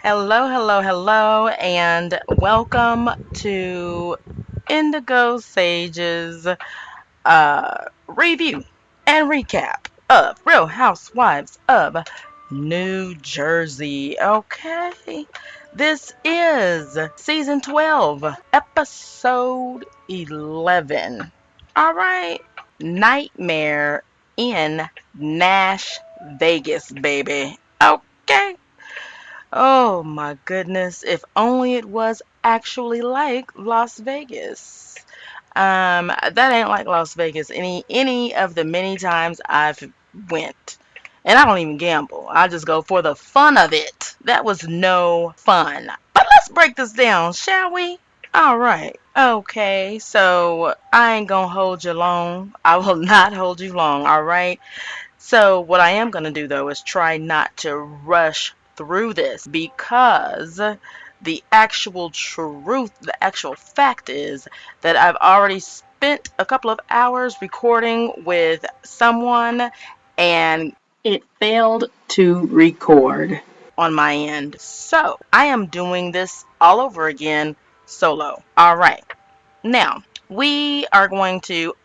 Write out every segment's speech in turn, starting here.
Hello, hello, hello, and welcome to Indigo Sage's review and recap of Real Housewives of New Jersey. Okay, this is season 12, episode 11. All right, Nightmare in Nash Vegas, baby. Okay. Oh my goodness, if only it was actually like Las Vegas. That ain't like Las Vegas any of the many times I've went. And I don't even gamble. I just go for the fun of it. That was no fun. But let's break this down, shall we? All right. Okay, so I ain't gonna hold you long. I will not hold you long, all right? So, what I am going to do though is try not to rush through this because the actual truth, the actual fact is that I've already spent a couple of hours recording with someone and it failed to record on my end. So, I am doing this all over again solo. All right. Now, we are going to,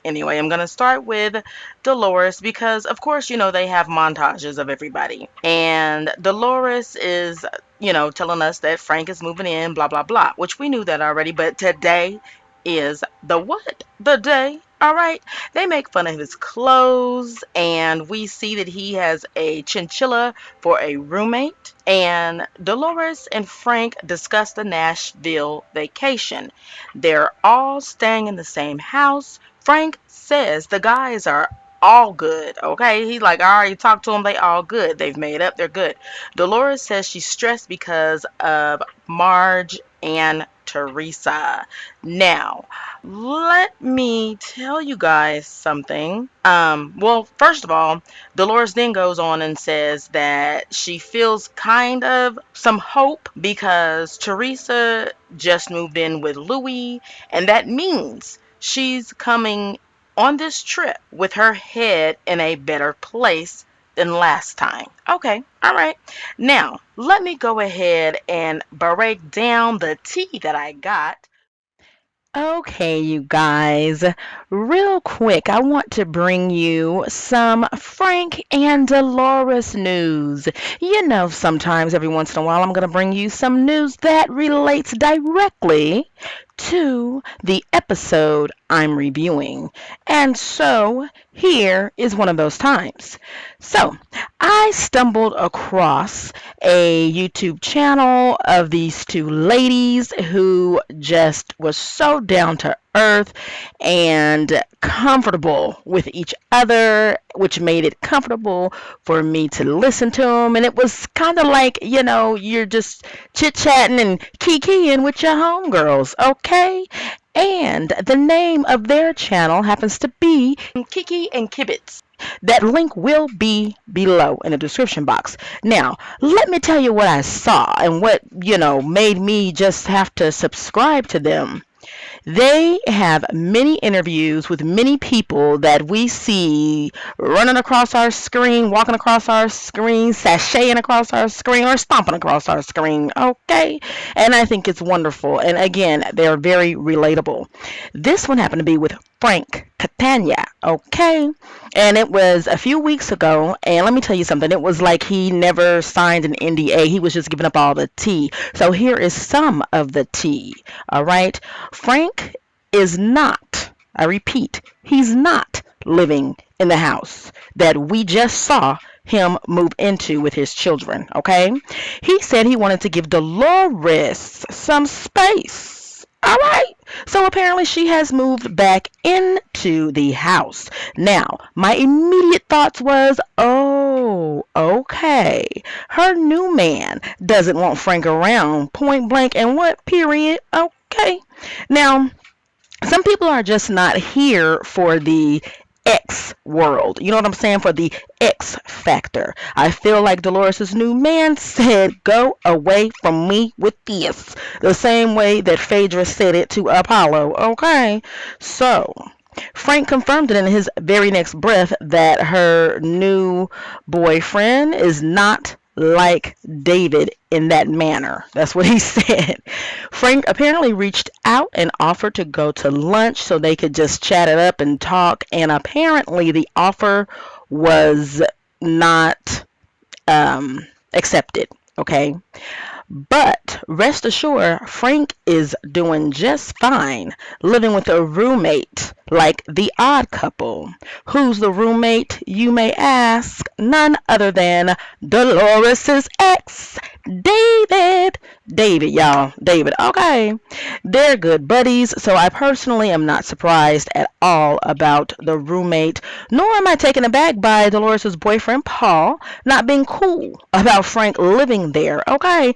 anyway, I'm going to start with Dolores because, of course, they have montages of everybody. And Dolores is, telling us that Frank is moving in, blah, blah, blah, which we knew that already. But today is the what? The day. All right. They make fun of his clothes, and we see that he has a chinchilla for a roommate. And Dolores and Frank discuss the Nashville vacation. They're all staying in the same house. Frank says the guys are all good, okay? He's like, I already talked to them. They all good. They've made up. They're good. Dolores says she's stressed because of Marge and Teresa. Now, let me tell you guys something. Well, first of all, Dolores then goes on and says that she feels kind of some hope because Teresa just moved in with Louis, and that means she's coming on this trip with her head in a better place than last time. Okay, all right. Now, let me go ahead and break down the tea that I got. Okay, you guys, real quick, I want to bring you some Frank and Dolores news. Sometimes every once in a while, I'm going to bring you some news that relates directly to the episode I'm reviewing. And so, here is one of those times. So, I stumbled across a YouTube channel of these two ladies who just was so down to earth and comfortable with each other, which made it comfortable for me to listen to them. And it was kind of like, you're just chit chatting and kikiing with your homegirls, okay? And the name of their channel happens to be Kiki and Kibitz. That link will be below in the description box. Now, let me tell you what I saw and what, made me just have to subscribe to them. They have many interviews with many people that we see running across our screen, walking across our screen, sashaying across our screen, or stomping across our screen. Okay? And I think it's wonderful. And again, they're very relatable. This one happened to be with Frank Catania. Okay? And it was a few weeks ago. And let me tell you something. It was like he never signed an NDA. He was just giving up all the tea. So here is some of the tea. All right? Frank is not, I repeat, he's not living in the house that we just saw him move into with his children, okay? He said he wanted to give Dolores some space. All right. So apparently she has moved back into the house. Now, my immediate thoughts was, oh, okay. Her new man doesn't want Frank around, point blank, and what, period? Okay. Now, some people are just not here for the X world. You know what I'm saying? For the X factor. I feel like Dolores' new man said, go away from me with this. The same way that Phaedra said it to Apollo. Okay. So, Frank confirmed it in his very next breath that her new boyfriend is not like David in that manner. That's what he said. Frank apparently reached out and offered to go to lunch so they could just chat it up and talk. And apparently the offer was not accepted. Okay. But rest assured, Frank is doing just fine, living with a roommate like the odd couple. Who's the roommate, you may ask? None other than Dolores's ex, David. David, y'all. David. Okay. They're good buddies, so I personally am not surprised at all about the roommate, nor am I taken aback by Dolores's boyfriend, Paul, not being cool about Frank living there. Okay.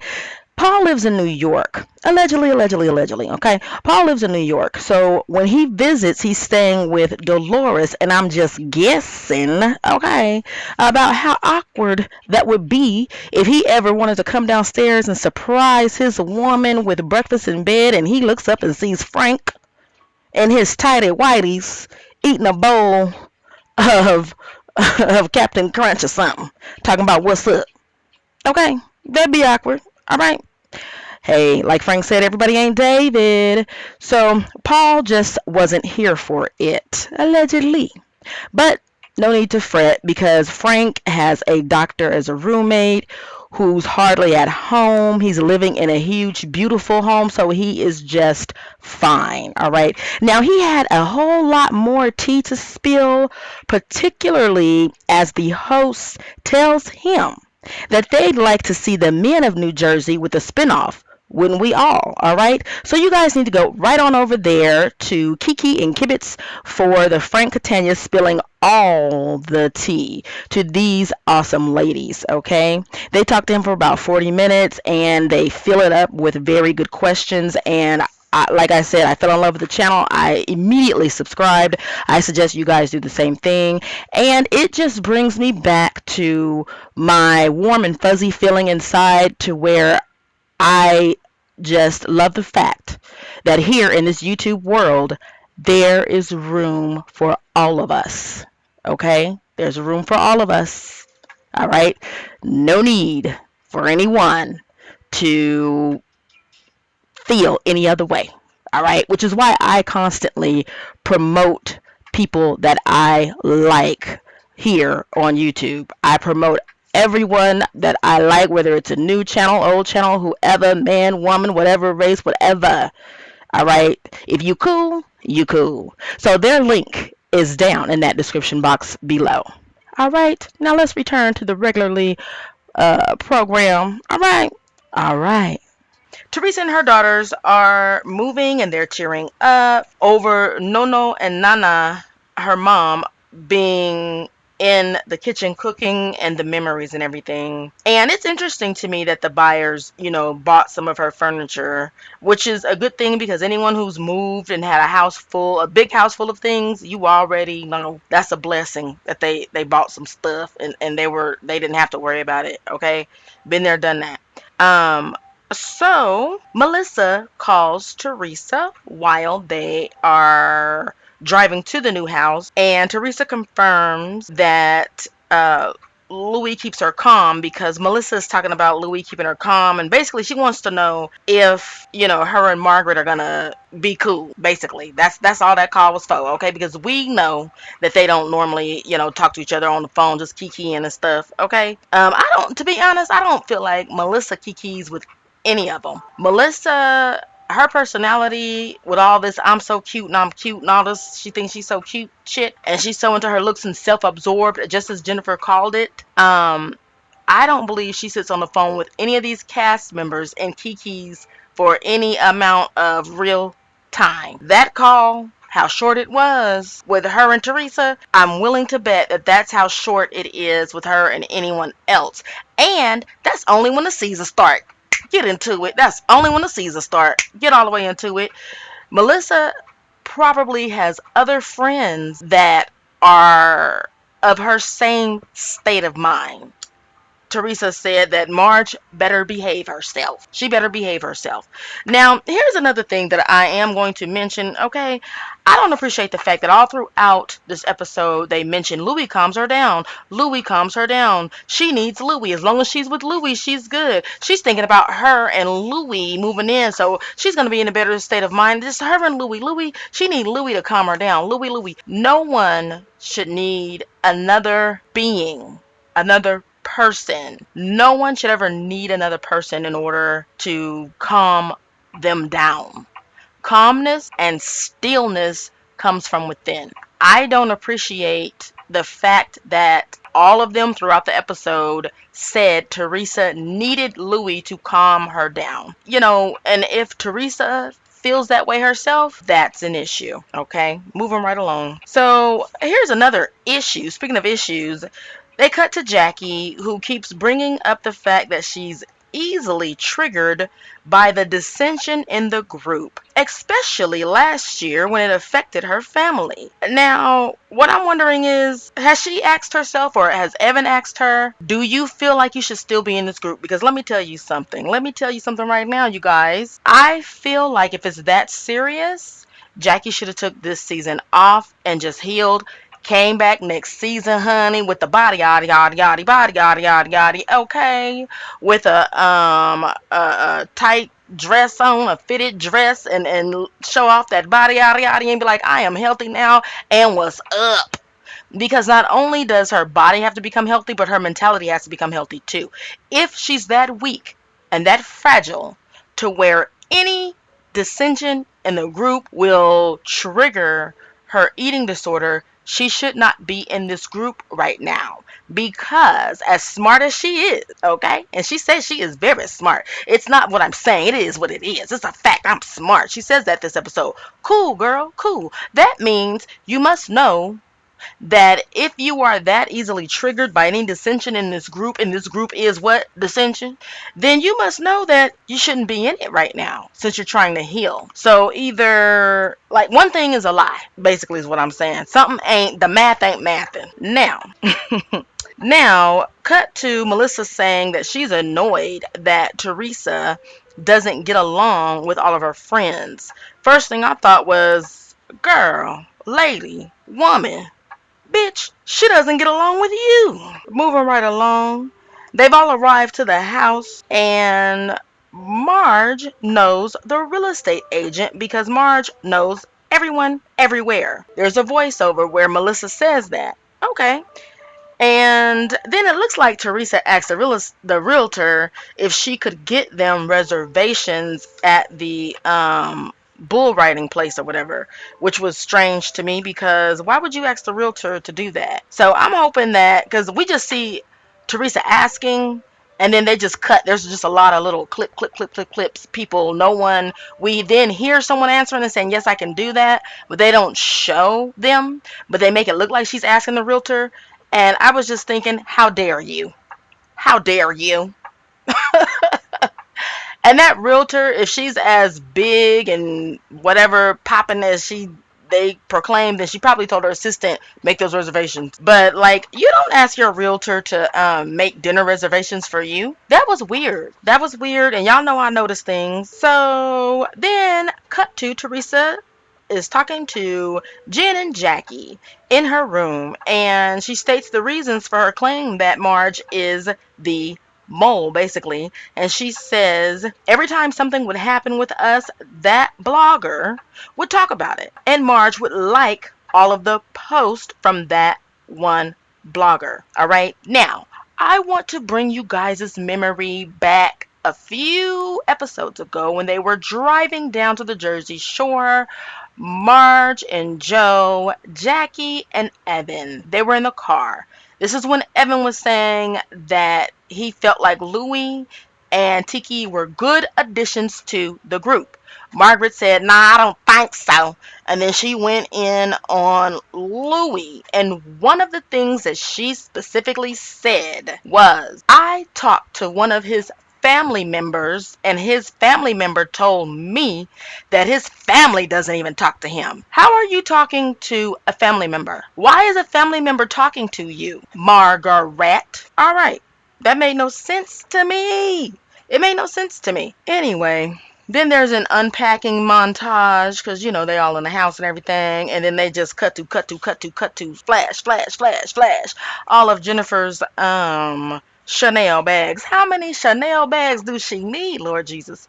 Paul lives in New York. Allegedly, okay? Paul lives in New York. So when he visits, he's staying with Dolores, and I'm just guessing, okay, about how awkward that would be if he ever wanted to come downstairs and surprise his woman with breakfast in bed, and he looks up and sees Frank in his tighty whities eating a bowl of of Captain Crunch or something, talking about what's up. Okay, that'd be awkward. All right. Hey, like Frank said, everybody ain't David. So Paul just wasn't here for it, allegedly. But no need to fret because Frank has a doctor as a roommate who's hardly at home. He's living in a huge, beautiful home, so he is just fine. All right. Now, he had a whole lot more tea to spill, particularly as the host tells him that they'd like to see the men of New Jersey with a spinoff. Wouldn't we all right? So you guys need to go right on over there to Kiki and Kibitz for the Frank Catania spilling all the tea to these awesome ladies, okay? They talked to him for about 40 minutes and they fill it up with very good questions, and like I said, I fell in love with the channel. I immediately subscribed. I suggest you guys do the same thing. And it just brings me back to my warm and fuzzy feeling inside, to where I just love the fact that here in this YouTube world, there is room for all of us. Okay? There's room for all of us. All right? No need for anyone to feel any other way. All right? Which is why I constantly promote people that I like here on YouTube. I promote everyone that I like, whether it's a new channel, old channel, whoever, man, woman, whatever race, whatever. All right? If you cool, you cool. So their link is down in that description box below. All right? Now let's return to the regularly program. All right? All right. Teresa and her daughters are moving and they're cheering up over Nono and Nana, her mom, being in the kitchen cooking and the memories and everything. And it's interesting to me that the buyers, bought some of her furniture, which is a good thing because anyone who's moved and had a big house full of things, you already know that's a blessing that they bought some stuff and they didn't have to worry about it. Okay. Been there, done that. So Melissa calls Teresa while they are driving to the new house, and Teresa confirms that Louis keeps her calm, because Melissa is talking about Louis keeping her calm, and basically she wants to know if her and Margaret are gonna be cool. Basically, that's all that call was for, okay? Because we know that they don't normally talk to each other on the phone, just kikiing and stuff, okay? To be honest, I don't feel like Melissa kikis with any of them. Melissa, her personality with all this I'm so cute and I'm cute and all this, she thinks she's so cute shit, and she's so into her looks and self-absorbed, just as Jennifer called it. I don't believe she sits on the phone with any of these cast members and kikis for any amount of real time. That call, how short it was with her and Teresa, I'm willing to bet that that's how short it is with her and anyone else. And that's only when the season starts. Get into it. That's only when the season start. Get all the way into it. Melissa probably has other friends that are of her same state of mind. Teresa said that Marge better behave herself. She better behave herself. Now, here's another thing that I am going to mention, okay? I don't appreciate the fact that all throughout this episode they mention Louis calms her down. Louis calms her down. She needs Louis. As long as she's with Louis, she's good. She's thinking about her and Louis moving in, so she's going to be in a better state of mind. Just her and Louis. She needs Louis to calm her down. Louis. No one should need another being, another person. No one should ever need another person in order to calm them down. Calmness and stillness comes from within. I don't appreciate the fact that all of them throughout the episode said Teresa needed Louis to calm her down. And if Teresa feels that way herself, that's an issue. Okay, moving right along. So here's another issue. Speaking of issues, they cut to Jackie, who keeps bringing up the fact that she's easily triggered by the dissension in the group, especially last year when it affected her family. Now, what I'm wondering is, has she asked herself, or has Evan asked her, do you feel like you should still be in this group? Because let me tell you something. Let me tell you something right now, you guys. I feel like if it's that serious, Jackie should have took this season off and just healed. Came back next season, honey, with the body, yada, yada, yada, body, yada, yada, yada, okay, with a tight dress on, a fitted dress, and show off that body, yada, yada, and be like, I am healthy now, and what's up? Because not only does her body have to become healthy, but her mentality has to become healthy too. If she's that weak and that fragile to where any dissension in the group will trigger her eating disorder, she should not be in this group right now. Because as smart as she is, okay, and she says she is very smart. It's not what I'm saying. It is what it is. It's a fact. I'm smart. She says that this episode. Cool, girl. Cool. That means you must know that if you are that easily triggered by any dissension in this group, and this group is what? Dissension, then you must know that you shouldn't be in it right now since you're trying to heal. So either, like, one thing is a lie, basically is what I'm saying. The math ain't mathing. Now, cut to Melissa saying that she's annoyed that Teresa doesn't get along with all of her friends. First thing I thought was, girl, lady, woman, bitch, she doesn't get along with you. Moving right along, they've all arrived to the house, and Marge knows the real estate agent because Marge knows everyone everywhere. There's a voiceover where Melissa says that. Okay. And then it looks like Teresa asked the realtor if she could get them reservations at the bull riding place or whatever, which was strange to me because why would you ask the realtor to do that? So I'm hoping that, because we just see Teresa asking and then they just cut. There's just a lot of little clips. People, no one. We then hear someone answering and saying, yes, I can do that, but they don't show them, but they make it look like she's asking the realtor. And I was just thinking, how dare you? How dare you? And that realtor, if she's as big and whatever popping as they proclaim, then she probably told her assistant make those reservations. But like, you don't ask your realtor to make dinner reservations for you. That was weird. That was weird. And y'all know I notice things. So then cut to Teresa is talking to Jen and Jackie in her room, and she states the reasons for her claim that Marge is the mole, basically. And she says every time something would happen with us, that blogger would talk about it, and Marge would like all of the posts from that one blogger. All right, now I want to bring you guys' memory back a few episodes ago when they were driving down to the Jersey Shore. Marge and Joe, Jackie and Evan, they were in the car. This is when Evan was saying that he felt like Louie and Tiki were good additions to the group. Margaret said, nah, I don't think so. And then she went in on Louie. And one of the things that she specifically said was, I talked to one of his family members, and his family member told me that his family doesn't even talk to him. How are you talking to a family member? Why is a family member talking to you, Margaret? All right. That made no sense to me. It made no sense to me. Anyway, then there's an unpacking montage because they all in the house and everything, and then they just cut to flash, flash, flash, flash. All of Jennifer's Chanel bags. How many Chanel bags do she need, Lord Jesus?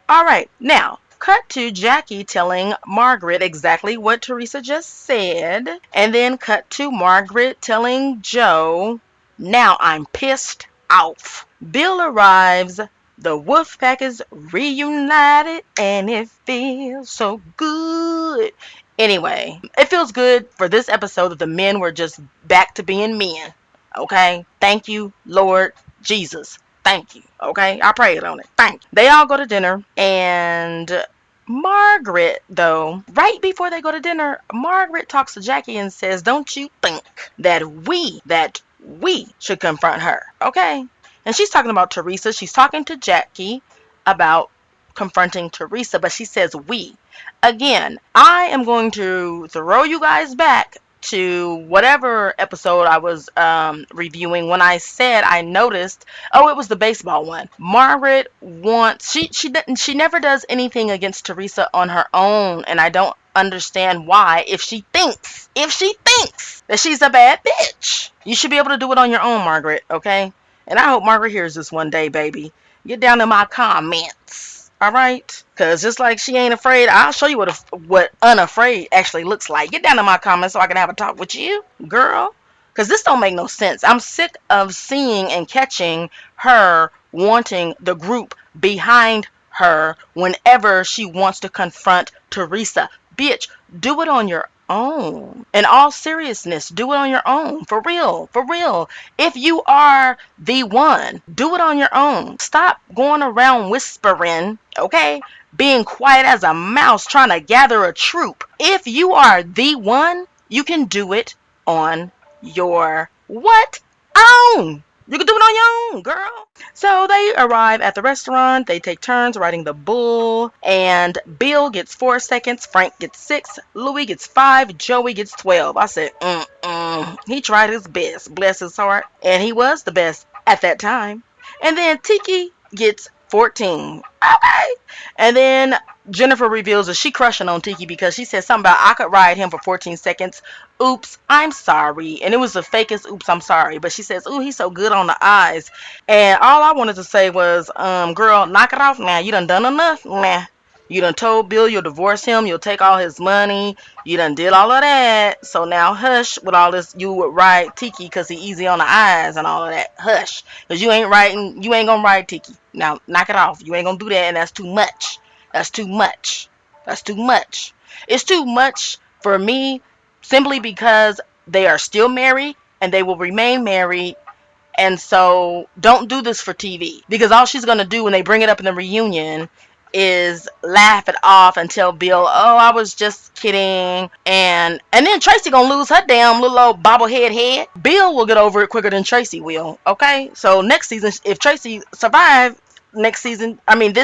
All right, now cut to Jackie telling Margaret exactly what Teresa just said, and then cut to Margaret telling Joe, now I'm pissed off. Bill arrives, the wolf pack is reunited, and it feels so good. Anyway, it feels good for this episode that the men were just back to being men. Okay? Thank you, Lord Jesus. Thank you. Okay? I prayed on it. Thank you. They all go to dinner, and Margaret, though, right before they go to dinner, Margaret talks to Jackie and says, don't you think that we should confront her? Okay? And she's talking about Teresa. She's talking to Jackie about confronting Teresa, but she says we. Again, I am going to throw you guys back to whatever episode I was reviewing when I said I noticed. Oh, it was the baseball one. Margaret wants she never does anything against Teresa on her own, and I don't understand why. If she thinks that she's a bad bitch, you should be able to do it on your own, Margaret. Okay, and I hope Margaret hears this one day, baby. Get down in my comments. All right, because just like she ain't afraid, I'll show you what unafraid actually looks like. Get down in my comments so I can have a talk with you, girl. Because this don't make no sense. I'm sick of seeing and catching her wanting the group behind her whenever she wants to confront Teresa. Bitch, do it on your own. In all seriousness, do it on your own. For real, for real. If you are the one, do it on your own. Stop going around whispering, okay? Being quiet as a mouse trying to gather a troop. If you are the one, you can do it on your what? Own. You can do it on your own, girl. So they arrive at the restaurant. They take turns riding the bull. And Bill gets 4 seconds. Frank gets 6. Louis gets 5. Joey gets 12. I said, He tried his best. Bless his heart. And he was the best at that time. And then Tiki gets 14. Okay. And then Jennifer reveals that she crushing on Tiki because she said something about I could ride him for 14 seconds. Oops, I'm sorry. And it was the fakest oops, I'm sorry. But she says, ooh, he's so good on the eyes. And all I wanted to say was, girl, knock it off now. You done enough? Nah. You done told Bill you'll divorce him. You'll take all his money. You done did all of that. So now hush with all this. You would ride Tiki because he easy on the eyes and all of that. Hush. Because you ain't going to ride Tiki. Now knock it off. You ain't going to do that, and that's too much. That's too much. That's too much. It's too much for me simply because they are still married and they will remain married. And so don't do this for TV, because all she's going to do when they bring it up in the reunion is laugh it off and tell Bill, oh, I was just kidding. And then Tracy going to lose her damn little old bobblehead head. Bill will get over it quicker than Tracy will. Okay. So next season, if Tracy survives, this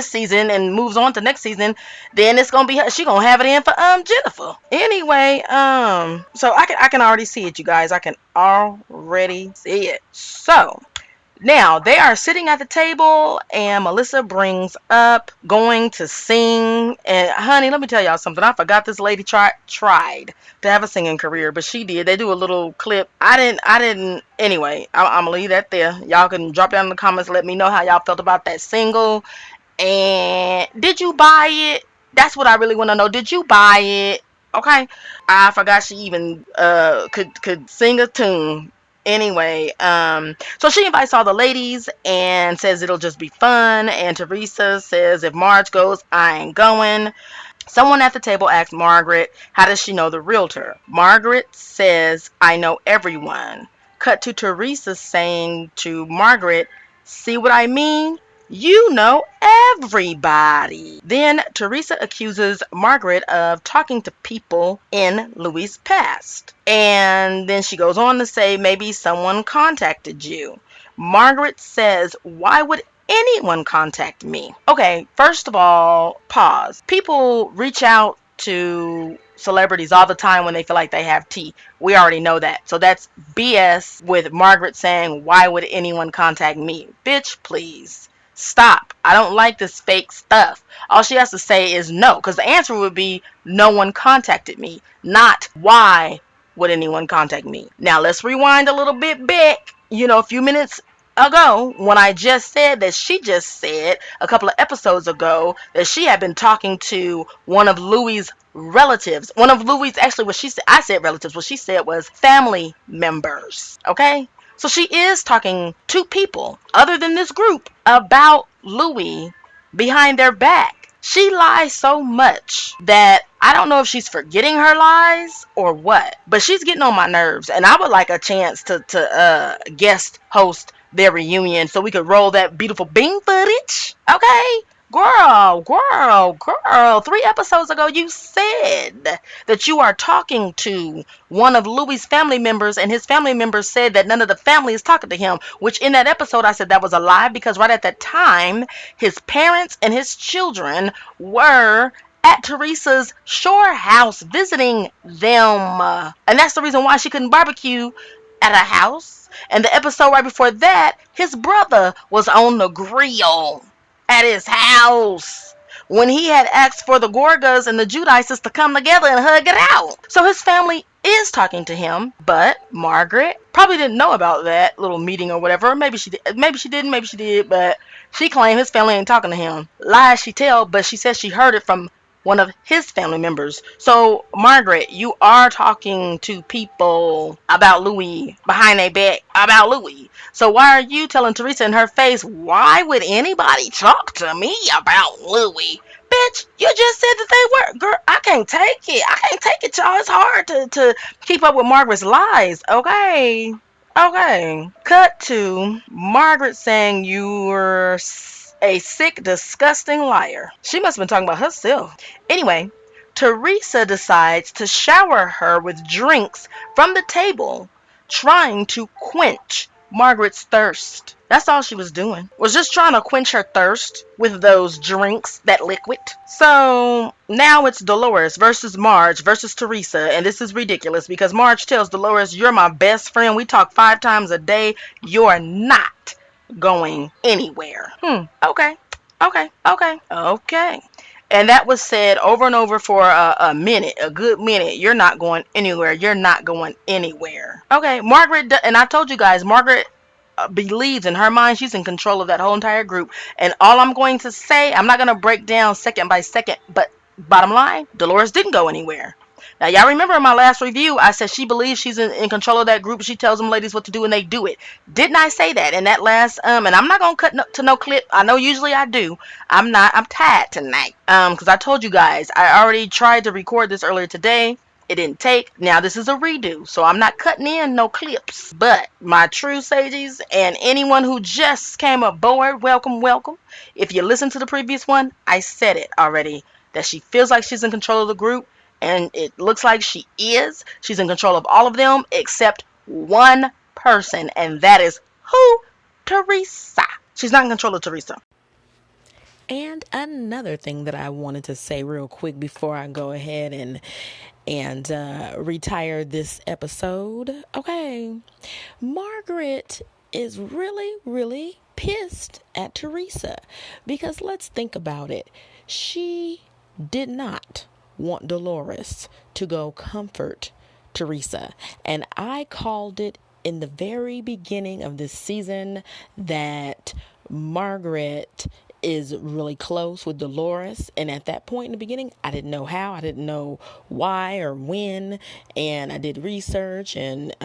season, and moves on to next season, then it's gonna be her. She gonna have it in for Jennifer. Anyway, so I can already see it, you guys. I can already see it. So now they are sitting at the table, and Melissa brings up going to sing. And honey, let me tell y'all something. I forgot this lady tried to have a singing career, but she did. They do a little clip. I didn't. Anyway, I'm gonna leave that there. Y'all can drop down in the comments, let me know how y'all felt about that single. And did you buy it? That's what I really want to know. Did you buy it? Okay. I forgot she even could sing a tune. Anyway, so she invites all the ladies and says it'll just be fun. And Teresa says if Marge goes, I ain't going. Someone at the table asks Margaret, how does she know the realtor? Margaret says, I know everyone. Cut to Teresa saying to Margaret, see what I mean? You know everybody. Then Teresa accuses Margaret of talking to people in Louis' past. And then she goes on to say maybe someone contacted you. Margaret says, why would anyone contact me? Okay, first of all, pause. People reach out to celebrities all the time when they feel like they have tea. We already know that. So that's BS with Margaret saying, why would anyone contact me? Bitch, please. Stop. I don't like this fake stuff. All she has to say is no, because the answer would be no one contacted me, not why would anyone contact me. Now let's rewind a little bit back. A few minutes ago when I just said that she just said a couple of episodes ago that she had been talking to one of Louis's relatives. One of Louis's, actually, what she said, I said relatives, what she said was family members. Okay? So she is talking to people other than this group about Louis behind their back. She lies so much that I don't know if she's forgetting her lies or what, but she's getting on my nerves, and I would like a chance to guest host their reunion so we could roll that beautiful Bing footage. Okay? Girl, 3 episodes ago you said that you are talking to one of Louis's family members, and his family members said that none of the family is talking to him, which in that episode I said that was a lie, because right at that time his parents and his children were at Teresa's shore house visiting them. And that's the reason why she couldn't barbecue at her house. And the episode right before that, his brother was on the grill at his house when he had asked for the Gorgas and the Judices to come together and hug it out. So his family is talking to him, but Margaret probably didn't know about that little meeting or whatever. Maybe she did, maybe she didn't, maybe she did, but she claimed his family ain't talking to him. Lies she tell, but she says she heard it from one of his family members. So, Margaret, you are talking to people about Louis behind their back about Louis. So why are you telling Teresa in her face, why would anybody talk to me about Louis? Bitch, you just said that they were. Girl, I can't take it. I can't take it, y'all. It's hard to keep up with Margaret's lies. Okay. Okay. Cut to Margaret saying you were a sick, disgusting liar. She must have been talking about herself. Anyway, Teresa decides to shower her with drinks from the table, trying to quench Margaret's thirst. That's all she was doing. Was just trying to quench her thirst with those drinks, that liquid. So now it's Dolores versus Marge versus Teresa, and this is ridiculous because Marge tells Dolores, "You're my best friend. We talk 5 times a day. You're not going anywhere." Okay. And that was said over and over for a minute, a good minute. You're not going anywhere. You're not going anywhere. Okay, Margaret, and I told you guys, Margaret believes in her mind she's in control of that whole entire group. And all I'm going to say, I'm not going to break down second by second, but bottom line, Dolores didn't go anywhere. Now, y'all remember in my last review, I said she believes she's in control of that group. She tells them ladies what to do and they do it. Didn't I say that in that last, and I'm not going to cut to no clip. I know usually I do. I'm tired tonight. Because I told you guys, I already tried to record this earlier today. It didn't take. Now this is a redo, so I'm not cutting in no clips. But my true sages and anyone who just came aboard, welcome. If you listen to the previous one, I said it already, that she feels like she's in control of the group. And it looks like she is. She's in control of all of them except one person. And that is who? Teresa. She's not in control of Teresa. And another thing that I wanted to say real quick before I go ahead and retire this episode. Okay. Margaret is really pissed at Teresa because let's think about it. She did not want Dolores to go comfort Teresa. And I called it in the very beginning of this season that Margaret is really close with Dolores. And at that point in the beginning, I didn't know how, I didn't know why or when. And I did research and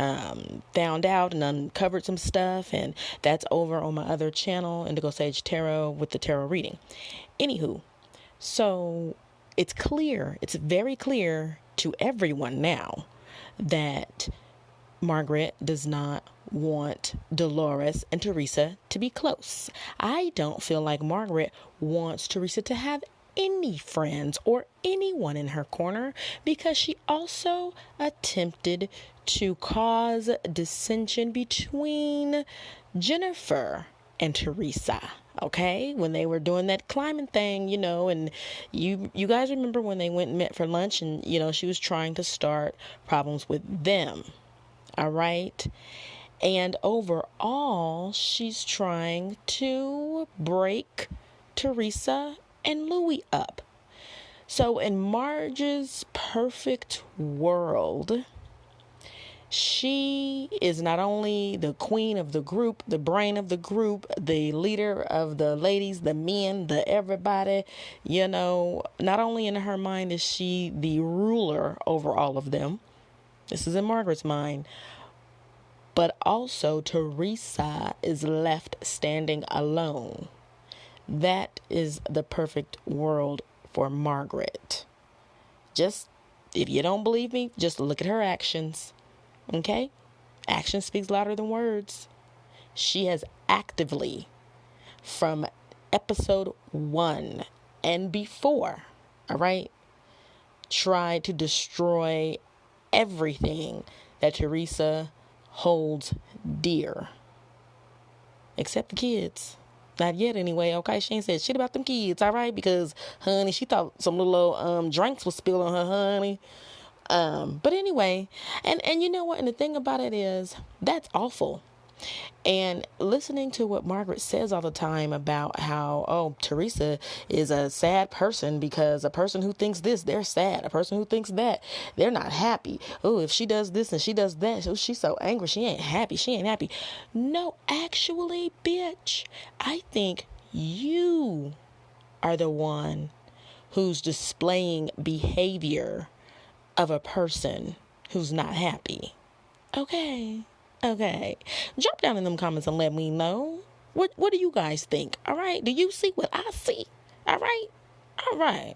found out and uncovered some stuff. And that's over on my other channel, Indigo Sage Tarot, with the tarot reading. Anywho, so it's clear, it's very clear to everyone now that Margaret does not want Dolores and Teresa to be close. I don't feel like Margaret wants Teresa to have any friends or anyone in her corner because she also attempted to cause dissension between Jennifer and Teresa. Okay, when they were doing that climbing thing, and you guys remember when they went and met for lunch, and she was trying to start problems with them. All right. And overall, she's trying to break Teresa and Louis up. So in Marge's perfect world, she is not only the queen of the group, the brain of the group, the leader of the ladies, the men, the everybody, not only in her mind is she the ruler over all of them. This is in Margaret's mind. But also Teresa is left standing alone. That is the perfect world for Margaret. Just, if you don't believe me, just look at her actions. Okay? Action speaks louder than words. She has actively, from episode 1 and before, all right, tried to destroy everything that Teresa holds dear. Except the kids. Not yet anyway, okay? She ain't said shit about them kids, all right? Because, honey, she thought some little drinks was spilled on her, honey. But anyway, and you know what? And the thing about it is, that's awful. And listening to what Margaret says all the time about how, Teresa is a sad person because a person who thinks this, they're sad. A person who thinks that, they're not happy. Oh, if she does this and she does that, she's so angry. She ain't happy. She ain't happy. No, actually, bitch, I think you are the one who's displaying behavior of a person who's not happy. Okay. Drop down in them comments and let me know. What do you guys think? All right. Do you see what I see? All right.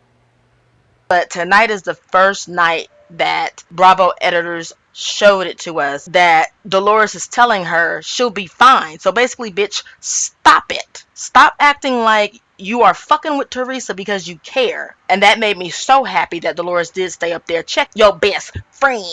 But tonight is the first night that Bravo editors showed it to us that Dolores is telling her she'll be fine. So basically, bitch, stop it. Stop acting like you are fucking with Teresa because you care. And that made me so happy that Dolores did stay up there. Check your best friend.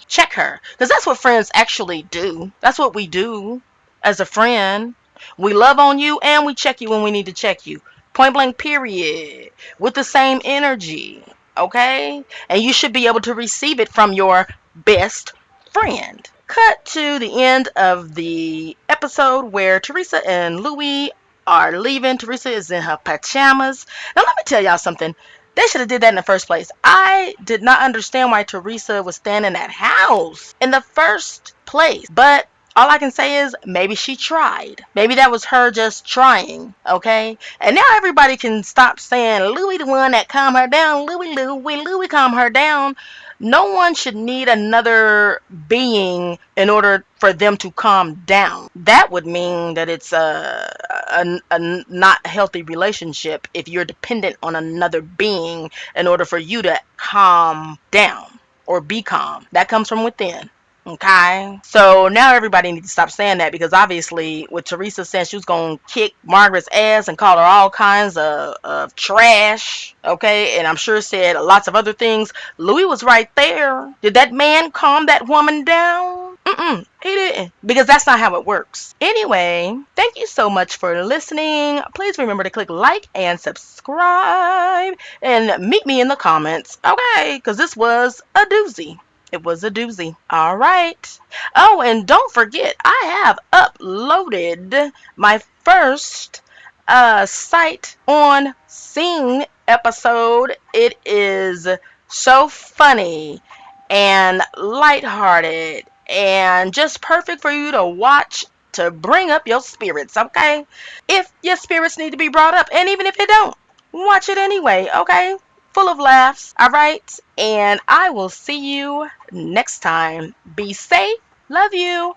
Check her. Because that's what friends actually do. That's what we do as a friend. We love on you and we check you when we need to check you. Point blank, period. With the same energy. Okay? And you should be able to receive it from your best friend. Cut to the end of the episode where Teresa and Louis are leaving. Teresa is in her pajamas. Now let me tell y'all something. They should have did that in the first place. I did not understand why Teresa was staying in that house in the first place. But all I can say is maybe she tried. Maybe that was her just trying, okay? And now everybody can stop saying Louis the one that calmed her down. Louis calmed her down. No one should need another being in order for them to calm down. That would mean that it's a not healthy relationship if you're dependent on another being in order for you to calm down or be calm. That comes from within. Okay, so now everybody needs to stop saying that because obviously, with Teresa saying she was gonna kick Margaret's ass and call her all kinds of trash, okay, and I'm sure said lots of other things. Louis was right there. Did that man calm that woman down? He didn't, because that's not how it works. Anyway, thank you so much for listening. Please remember to click like and subscribe and meet me in the comments, okay, because this was a doozy. It was a doozy. All right. Oh, and don't forget, I have uploaded my first sight on scene episode. It is so funny and lighthearted and just perfect for you to watch to bring up your spirits, okay? If your spirits need to be brought up, and even if they don't, watch it anyway, okay? Full of laughs, all right? And I will see you next time. Be safe. Love you.